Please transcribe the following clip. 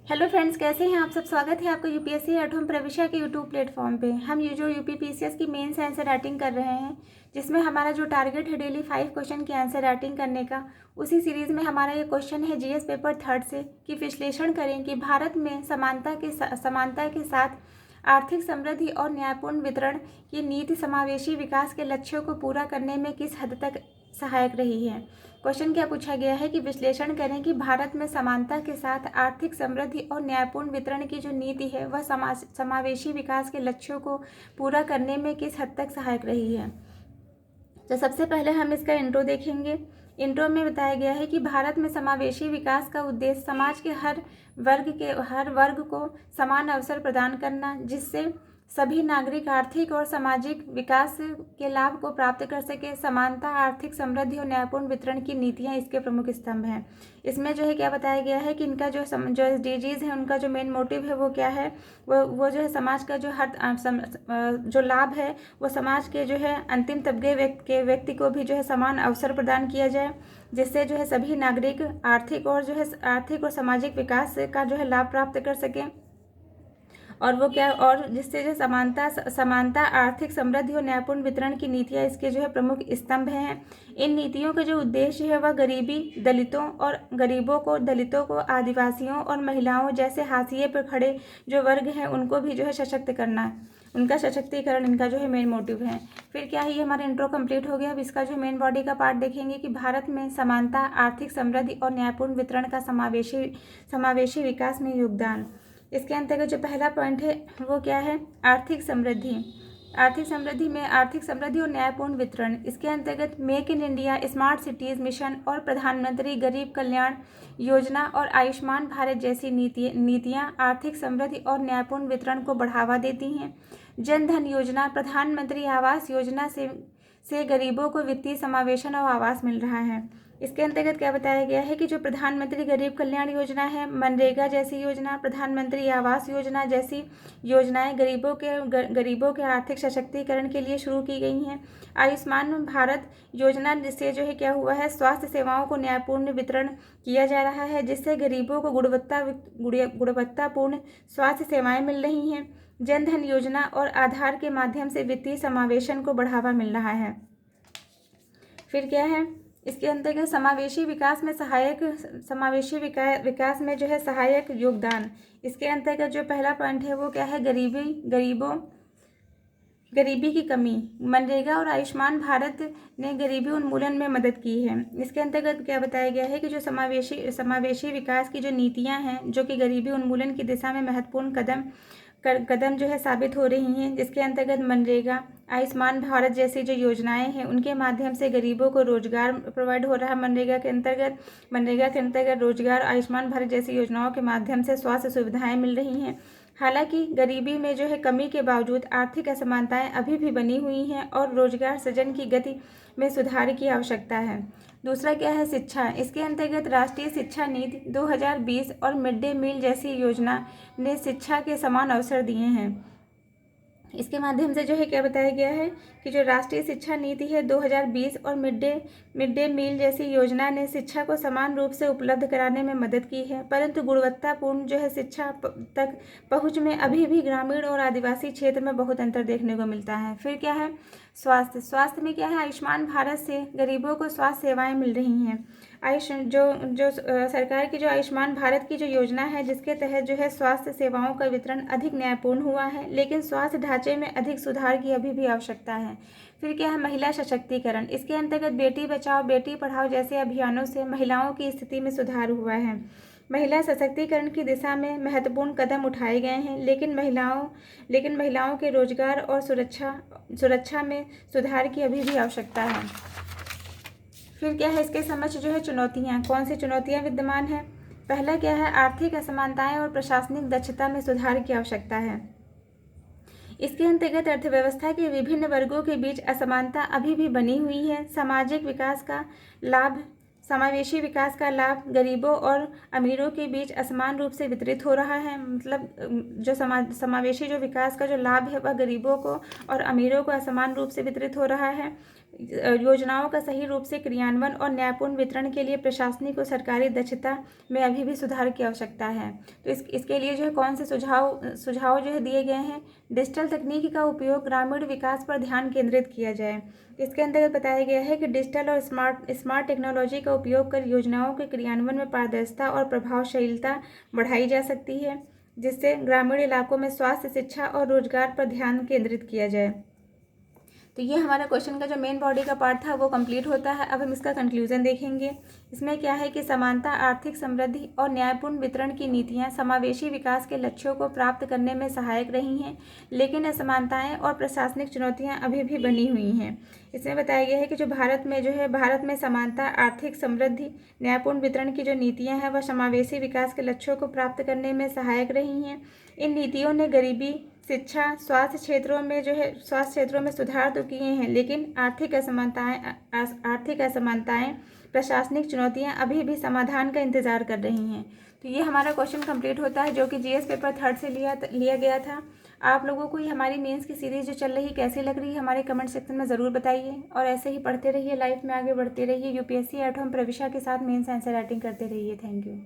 Hello friends, कैसे हैं आप सब। स्वागत है आपका यूपीएससी एट होम प्रविष्या के यूट्यूब प्लेटफॉर्म पे। हम ये जो यूपीपीसीएस की मेंस आंसर राइटिंग कर रहे हैं, जिसमें हमारा जो टारगेट है डेली 5 क्वेश्चन की आंसर राइटिंग करने का, उसी सीरीज़ में हमारा ये क्वेश्चन है जीएस पेपर 3 से कि विश्लेषण करें कि भारत में समानता के साथ आर्थिक समृद्धि और न्यायपूर्ण वितरण की नीति समावेशी विकास के लक्ष्यों को पूरा करने में किस हद तक सहायक रही है। क्वेश्चन क्या पूछा गया है कि विश्लेषण करें कि भारत में समानता के साथ आर्थिक समृद्धि और न्यायपूर्ण वितरण की जो नीति है वह समावेशी विकास के लक्ष्यों को पूरा करने में किस हद तक सहायक रही है। तो सबसे पहले हम इसका इंट्रो देखेंगे। इंट्रो में बताया गया है कि भारत में समावेशी विकास का उद्देश्य समाज के हर वर्ग को समान अवसर प्रदान करना, जिससे सभी नागरिक आर्थिक और सामाजिक विकास के लाभ को प्राप्त कर सके। समानता, आर्थिक समृद्धि और न्यायपूर्ण वितरण की नीतियां इसके प्रमुख स्तंभ हैं। इसमें जो है क्या बताया गया है कि इनका जो एसडीजीज है, उनका जो मेन मोटिव है वो क्या है, वो जो है समाज का जो जो लाभ है वो समाज के जो है अंतिम तबके व्यक्ति को भी जो है समान अवसर प्रदान किया जाए, जिससे जो है सभी नागरिक आर्थिक और सामाजिक विकास का जो है लाभ प्राप्त कर सकें। और जिससे जो समानता, आर्थिक समृद्धि और न्यायपूर्ण वितरण की नीतियां इसके जो है प्रमुख स्तंभ हैं। इन नीतियों का जो उद्देश्य है वह दलितों को, आदिवासियों और महिलाओं जैसे हाशिए पर खड़े जो वर्ग हैं उनको भी जो है सशक्त करना है। उनका सशक्तिकरण इनका जो है मेन मोटिव है। फिर क्या है, ये हमारा इंट्रो कंप्लीट हो गया। अब इसका जो मेन बॉडी का पार्ट देखेंगे कि भारत में समानता, आर्थिक समृद्धि और न्यायपूर्ण वितरण का समावेशी विकास में योगदान। इसके अंतर्गत जो पहला पॉइंट है वो क्या है, आर्थिक समृद्धि। आर्थिक समृद्धि और न्यायपूर्ण वितरण। इसके अंतर्गत make in India, smart cities mission और प्रधानमंत्री गरीब कल्याण योजना और आयुष्मान भारत जैसी नीतियां आर्थिक समृद्धि और न्यायपूर्ण वितरण को बढ़ावा देती हैं। जन धन योजना, प्रधानमंत्री आवास योजना से गरीबों को वित्तीय समावेशन और आवास मिल रहा है। इसके अंतर्गत क्या बताया गया है कि जो प्रधानमंत्री गरीब कल्याण योजना है, मनरेगा जैसी योजना, प्रधानमंत्री आवास योजना जैसी योजनाएं गरीबों के आर्थिक सशक्तिकरण के लिए शुरू की गई हैं। आयुष्मान भारत योजना जिससे जो है क्या हुआ है, स्वास्थ्य सेवाओं को न्यायपूर्ण वितरण किया जा रहा है, जिससे गरीबों को गुणवत्तापूर्ण स्वास्थ्य सेवाएं मिल रही हैं। जन धन योजना और आधार के माध्यम से वित्तीय समावेशन को बढ़ावा मिल रहा है। फिर क्या है, इसके अंतर्गत विकास में जो है सहायक योगदान। इसके अंतर्गत जो पहला पॉइंट है वो क्या है, गरीबी की कमी। मनरेगा और आयुष्मान भारत ने गरीबी उन्मूलन में मदद की है। इसके अंतर्गत क्या बताया गया है कि जो समावेशी विकास की जो नीतियां हैं जो कि गरीबी उन्मूलन की दिशा में महत्वपूर्ण कदम जो है साबित हो रही हैं, जिसके अंतर्गत मनरेगा, आयुष्मान भारत जैसी जो योजनाएं हैं उनके माध्यम से गरीबों को रोजगार प्रोवाइड हो रहा है। मनरेगा के अंतर्गत रोजगार, आयुष्मान भारत जैसी योजनाओं के माध्यम से स्वास्थ्य सुविधाएं मिल रही हैं। हालांकि गरीबी में जो है कमी के बावजूद आर्थिक असमानताएं अभी भी बनी हुई हैं और रोजगार सृजन की गति में सुधार की आवश्यकता है। दूसरा क्या है, शिक्षा। इसके अंतर्गत राष्ट्रीय शिक्षा नीति 2020 और मिड डे मील जैसी योजना ने शिक्षा के समान अवसर दिए हैं। इसके माध्यम से जो है क्या बताया गया है कि जो राष्ट्रीय शिक्षा नीति है 2020 और मिड डे मील जैसी योजना ने शिक्षा को समान रूप से उपलब्ध कराने में मदद की है, परंतु गुणवत्तापूर्ण जो है शिक्षा तक पहुंच में अभी भी ग्रामीण और आदिवासी क्षेत्र में बहुत अंतर देखने को मिलता है। फिर क्या है, स्वास्थ्य में क्या है, आयुष्मान भारत से गरीबों को स्वास्थ्य सेवाएं मिल रही हैं। सरकार की जो आयुष्मान भारत की जो योजना है, जिसके तहत जो है स्वास्थ्य सेवाओं का वितरण अधिक न्यायपूर्ण हुआ है, लेकिन स्वास्थ्य ढांचे में अधिक सुधार की अभी भी आवश्यकता है। फिर क्या है, महिला सशक्तिकरण। इसके अंतर्गत बेटी बचाओ बेटी पढ़ाओ जैसे अभियानों से महिलाओं की स्थिति में सुधार हुआ है। महिला सशक्तिकरण की दिशा में महत्वपूर्ण कदम उठाए गए हैं, लेकिन महिलाओं के रोजगार और सुरक्षा में सुधार की अभी भी आवश्यकता है। फिर क्या है, इसके समक्ष जो है चुनौतियाँ। कौन सी चुनौतियाँ विद्यमान है? पहला क्या है, आर्थिक असमानताएं और प्रशासनिक दक्षता में सुधार की आवश्यकता है। इसके अंतर्गत अर्थव्यवस्था के विभिन्न वर्गों के बीच असमानता अभी भी बनी हुई है। समावेशी विकास का लाभ गरीबों और अमीरों के बीच असमान रूप से वितरित हो रहा है। मतलब जो समावेशी जो विकास का जो लाभ है वह गरीबों को और अमीरों को असमान रूप से वितरित हो रहा है। योजनाओं का सही रूप से क्रियान्वयन और न्यायपूर्ण वितरण के लिए प्रशासनिक और सरकारी दक्षता में अभी भी सुधार की आवश्यकता है। तो इसके लिए जो है कौन से सुझाव जो है दिए गए हैं। डिजिटल तकनीकी का उपयोग ग्रामीण विकास पर ध्यान केंद्रित किया जाए। इसके अंतर्गत बताया गया है कि डिजिटल और स्मार्ट टेक्नोलॉजी का उपयोग कर योजनाओं के क्रियान्वयन में पारदर्शिता और प्रभावशीलता बढ़ाई जा सकती है, जिससे ग्रामीण इलाकों में स्वास्थ्य, शिक्षा और रोजगार पर ध्यान केंद्रित किया जाए। तो ये हमारा क्वेश्चन का जो मेन बॉडी का पार्ट था वो कंप्लीट होता है। अब हम इसका कंक्लूजन देखेंगे। इसमें क्या है कि समानता, आर्थिक समृद्धि और न्यायपूर्ण वितरण की नीतियां समावेशी विकास के लक्ष्यों को प्राप्त करने में सहायक रही हैं, लेकिन असमानताएं और प्रशासनिक चुनौतियां अभी भी बनी हुई हैं। इसमें बताया गया है कि जो भारत में समानता, आर्थिक समृद्धि, न्यायपूर्ण वितरण की जो नीतियाँ हैं वह समावेशी विकास के लक्ष्यों को प्राप्त करने में सहायक रही हैं। इन नीतियों ने गरीबी, शिक्षा, स्वास्थ्य क्षेत्रों में सुधार तो किए हैं, लेकिन आर्थिक असमानताएं, प्रशासनिक चुनौतियां अभी भी समाधान का इंतजार कर रही हैं। तो ये हमारा क्वेश्चन कंप्लीट होता है, जो कि जीएस पेपर 3 से लिया गया था। आप लोगों को ये हमारी मेंस की सीरीज़ जो चल रही कैसी लग रही है हमारे कमेंट सेक्शन में ज़रूर बताइए, और ऐसे ही पढ़ते रहिए, लाइफ में आगे बढ़ते रहिए। यूपीएससी एट होम प्रविशा के साथ मेंस आंसर राइटिंग करते रहिए। Thank you.